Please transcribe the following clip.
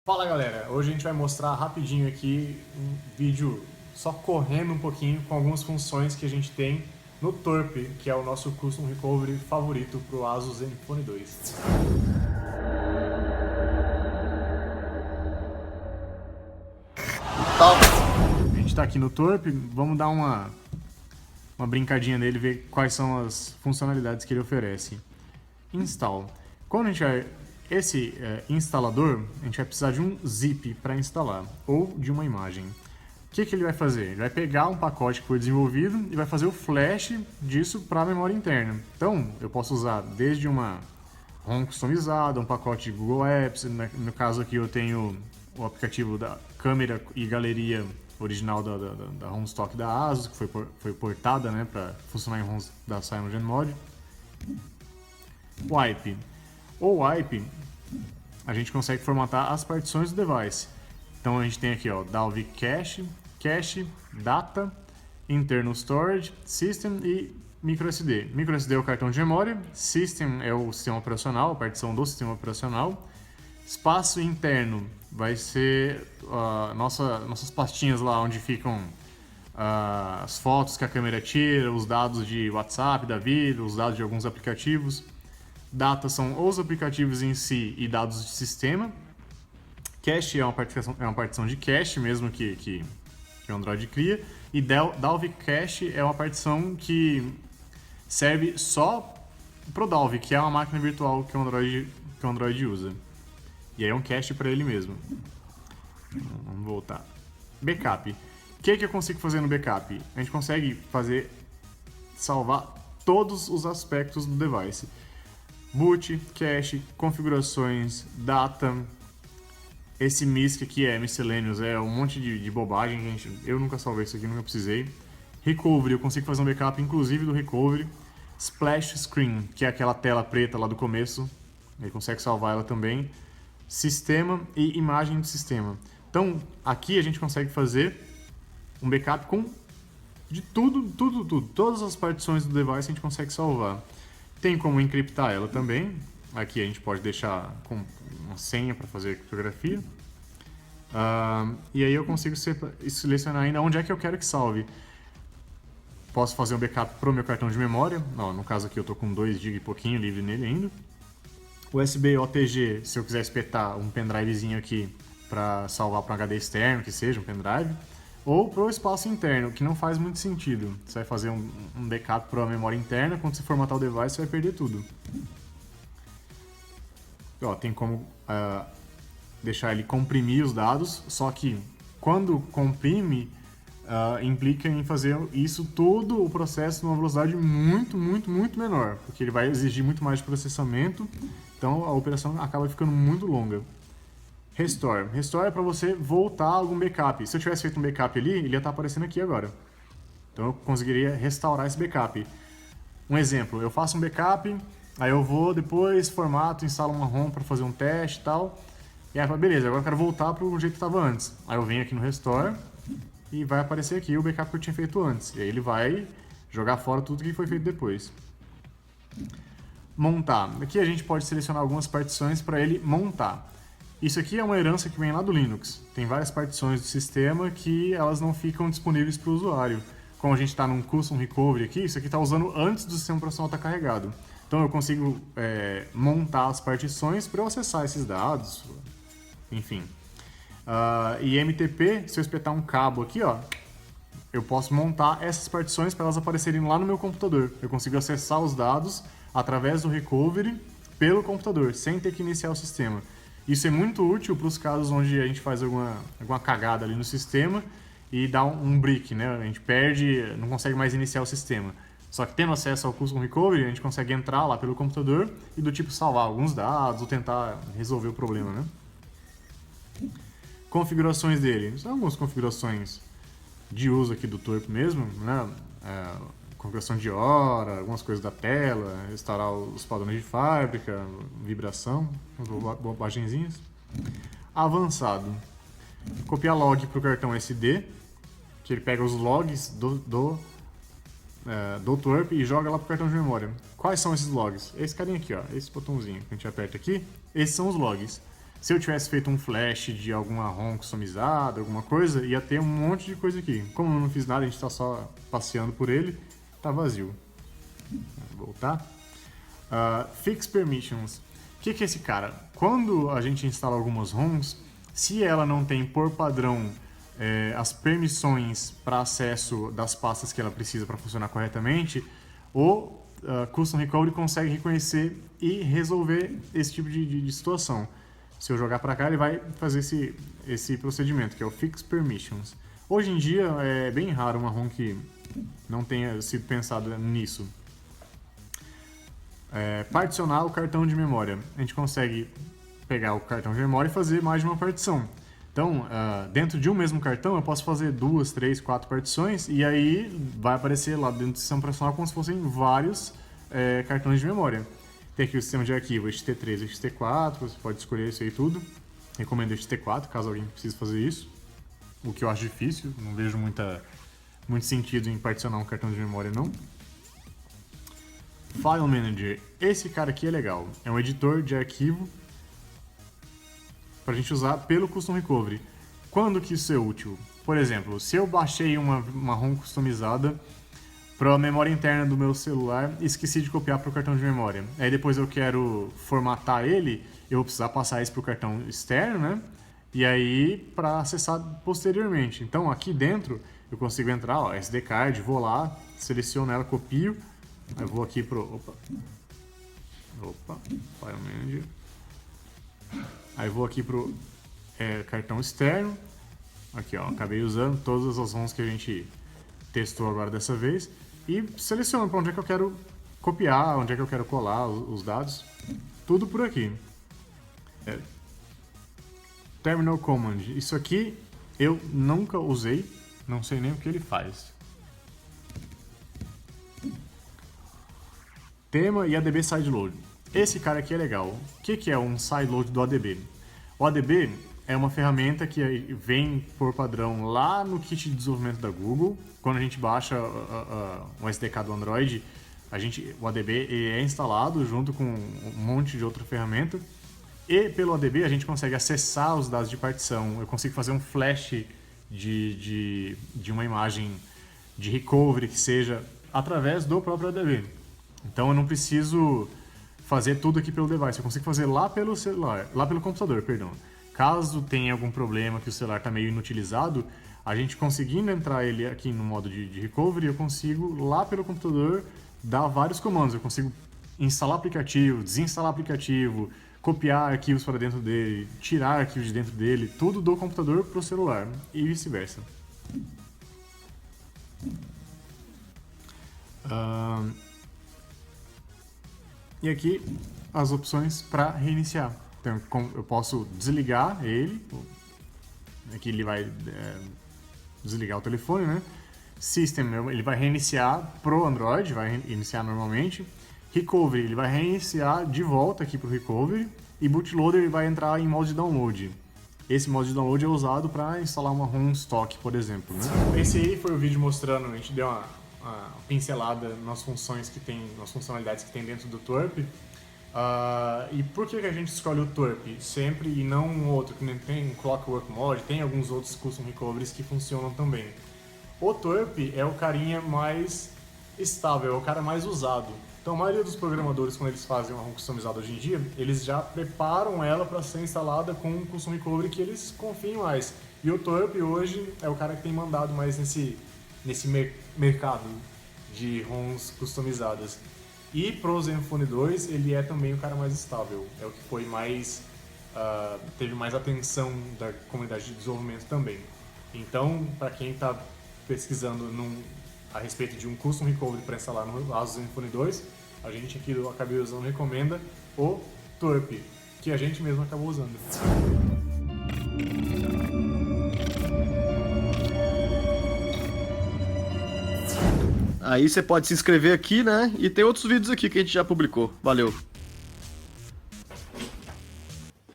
Fala galera, hoje a gente vai mostrar rapidinho aqui um vídeo só correndo um pouquinho com algumas funções que a gente tem no Torp, que é o nosso Custom Recovery favorito para o Asus Zenfone 2. A gente está aqui no Torp, vamos dar uma brincadinha nele e ver quais são as funcionalidades que ele oferece. Install. Quando a gente vai esse instalador, a gente vai precisar de um zip para instalar, ou de uma imagem. O que ele vai fazer? Ele vai pegar um pacote que foi desenvolvido e vai fazer o flash disso para a memória interna. Então, eu posso usar desde uma ROM customizada, um pacote de Google Apps, no caso aqui eu tenho o aplicativo da câmera e galeria original da ROM Stock da Asus, que foi portada, né, para funcionar em ROMs da CyanogenMod. Wipe. O wipe, a gente consegue formatar as partições do device. Então a gente tem aqui, ó, Dalvik Cache, Cache, Data, Internal Storage, System e microSD. MicroSD é o cartão de memória, System é o sistema operacional, a partição do sistema operacional. Espaço interno vai ser nossas pastinhas lá onde ficam as fotos que a câmera tira, os dados de WhatsApp da vida, os dados de alguns aplicativos. Data são os aplicativos em si e dados de sistema. Cache é uma partição de cache mesmo que o Android cria. E Dalvik Cache é uma partição que serve só para o Dalvik, que é uma máquina virtual que o Android usa. E aí é um cache para ele mesmo. Vamos voltar. Backup. O que eu consigo fazer no backup? A gente consegue salvar todos os aspectos do device. Boot, cache, configurações, data. Esse MISC aqui é miscellaneous, é um monte de bobagem. Eu nunca salvei isso aqui, nunca precisei. Recovery, eu consigo fazer um backup inclusive do recovery. Splash screen, que é aquela tela preta lá do começo. Ele consegue salvar ela também. Sistema e imagem de sistema. Então, aqui a gente consegue fazer um backup com de tudo. Todas as partições do device a gente consegue salvar. Tem como encriptar ela também. Aqui a gente pode deixar com uma senha para fazer criptografia. E aí eu consigo selecionar ainda onde é que eu quero que salve. Posso fazer um backup para o meu cartão de memória. No caso aqui eu estou com 2 GB e pouquinho livre nele ainda. USB OTG, se eu quiser espetar um pendrivezinho aqui para salvar para um HD externo, que seja um pendrive. Ou para o espaço interno, que não faz muito sentido. Você vai fazer um backup para a memória interna, quando você formatar o device você vai perder tudo. Tem como deixar ele comprimir os dados, só que quando comprime, implica em fazer isso todo o processo numa velocidade muito menor, porque ele vai exigir muito mais de processamento, então a operação acaba ficando muito longa. Restore. Restore é para você voltar a algum backup. Se eu tivesse feito um backup ali, ele ia estar aparecendo aqui agora. Então eu conseguiria restaurar esse backup. Um exemplo, eu faço um backup, aí eu vou depois, formato, instalo uma ROM para fazer um teste e tal. E aí eu falo, beleza, agora eu quero voltar para o jeito que estava antes. Aí eu venho aqui no Restore e vai aparecer aqui o backup que eu tinha feito antes. E aí ele vai jogar fora tudo que foi feito depois. Montar. Aqui a gente pode selecionar algumas partições para ele montar. Isso aqui é uma herança que vem lá do Linux. Tem várias partições do sistema que elas não ficam disponíveis para o usuário. Como a gente está num Custom Recovery aqui, isso aqui está usando antes do sistema operacional estar carregado. Então eu consigo montar as partições para eu acessar esses dados, enfim. E MTP, se eu espetar um cabo aqui, eu posso montar essas partições para elas aparecerem lá no meu computador. Eu consigo acessar os dados através do Recovery pelo computador, sem ter que iniciar o sistema. Isso é muito útil para os casos onde a gente faz alguma cagada ali no sistema e dá um brick, né? A gente perde, não consegue mais iniciar o sistema. Só que tendo acesso ao Custom Recovery, a gente consegue entrar lá pelo computador e do tipo salvar alguns dados ou tentar resolver o problema, né? Configurações dele. São algumas configurações de uso aqui do Torp mesmo, né? Configuração de hora, algumas coisas da tela, restaurar os padrões de fábrica, vibração, bobagenzinhas. Avançado. Copiar log para o cartão SD, que ele pega os logs do Torp e joga lá para o cartão de memória. Quais são esses logs? Esse carinha aqui, esse botãozinho que a gente aperta aqui, esses são os logs. Se eu tivesse feito um flash de alguma ROM customizada, alguma coisa, ia ter um monte de coisa aqui. Como eu não fiz nada, a gente está só passeando por ele, tá vazio. Vou voltar. Fix Permissions. O que é esse cara? Quando a gente instala algumas ROMs, se ela não tem por padrão as permissões para acesso das pastas que ela precisa para funcionar corretamente, o Custom Recovery consegue reconhecer e resolver esse tipo de situação. Se eu jogar para cá, ele vai fazer esse procedimento, que é o Fix Permissions. Hoje em dia é bem raro uma ROM que não tenha sido pensada nisso. Particionar o cartão de memória. A gente consegue pegar o cartão de memória e fazer mais de uma partição. Então, dentro de um mesmo cartão, eu posso fazer 2, 3, 4 partições e aí vai aparecer lá dentro do sistema operacional como se fossem vários cartões de memória. Tem aqui o sistema de arquivo ext3 e ext4, você pode escolher isso aí tudo. Recomendo ext4, caso alguém precise fazer isso. O que eu acho difícil, não vejo muito sentido em particionar um cartão de memória, não. File Manager, esse cara aqui é legal. É um editor de arquivo para a gente usar pelo Custom Recovery. Quando que isso é útil? Por exemplo, se eu baixei uma ROM customizada para a memória interna do meu celular e esqueci de copiar para o cartão de memória. Aí depois eu quero formatar ele, eu vou precisar passar isso para o cartão externo, né? E aí para acessar posteriormente. Então aqui dentro eu consigo entrar, ó, SD card, vou lá, seleciono ela, copio, aí vou aqui pro File Manager. Aí vou aqui pro cartão externo. Aqui, ó, acabei usando todas as ROMs que a gente testou agora dessa vez e seleciono para onde é que eu quero copiar, onde é que eu quero colar os dados, tudo por aqui. Terminal Command, isso aqui eu nunca usei, não sei nem o que ele faz. Tema e ADB Sideload. Esse cara aqui é legal. O que é um sideload do ADB? O ADB é uma ferramenta que vem por padrão lá no kit de desenvolvimento da Google. Quando a gente baixa um SDK do Android, o ADB é instalado junto com um monte de outra ferramenta. E pelo ADB a gente consegue acessar os dados de partição. Eu consigo fazer um flash de uma imagem de recovery que seja através do próprio ADB. Então eu não preciso fazer tudo aqui pelo device, eu consigo fazer lá pelo celular, lá pelo computador, perdão. Caso tenha algum problema que o celular está meio inutilizado, a gente conseguindo entrar ele aqui no modo de recovery, eu consigo lá pelo computador dar vários comandos. Eu consigo instalar aplicativo, desinstalar aplicativo, copiar arquivos para dentro dele, tirar arquivos de dentro dele, tudo do computador para o celular e vice-versa. E aqui as opções para reiniciar. Então eu posso desligar ele, aqui ele vai desligar o telefone, né? System, ele vai reiniciar pro Android, vai iniciar normalmente. Recovery, ele vai reiniciar de volta aqui pro Recovery. E Bootloader, ele vai entrar em modo de download. Esse modo de download é usado para instalar uma ROM stock, por exemplo, né? Esse aí foi o vídeo mostrando, a gente deu uma pincelada nas funções nas funcionalidades que tem dentro do Twerp. E por que a gente escolhe o Twerp sempre e não um outro, que nem tem Clockwork Mod, tem alguns outros Custom Recoveries que funcionam também. O Twerp é o carinha mais estável, é o cara mais usado. Então a maioria dos programadores, quando eles fazem uma ROM customizada hoje em dia, eles já preparam ela para ser instalada com um Custom Recovery que eles confiam mais. E o Twerp hoje é o cara que tem mandado mais nesse mercado de ROMs customizadas. E pro Zenfone 2 ele é também o cara mais estável, é o que foi mais teve mais atenção da comunidade de desenvolvimento também. Então, para quem está pesquisando a respeito de um Custom Recovery para instalar no Asus Zenfone 2, a gente aqui do Acabei Usando recomenda o Twerp, que a gente mesmo acabou usando. Aí você pode se inscrever aqui, né? E tem outros vídeos aqui que a gente já publicou. Valeu!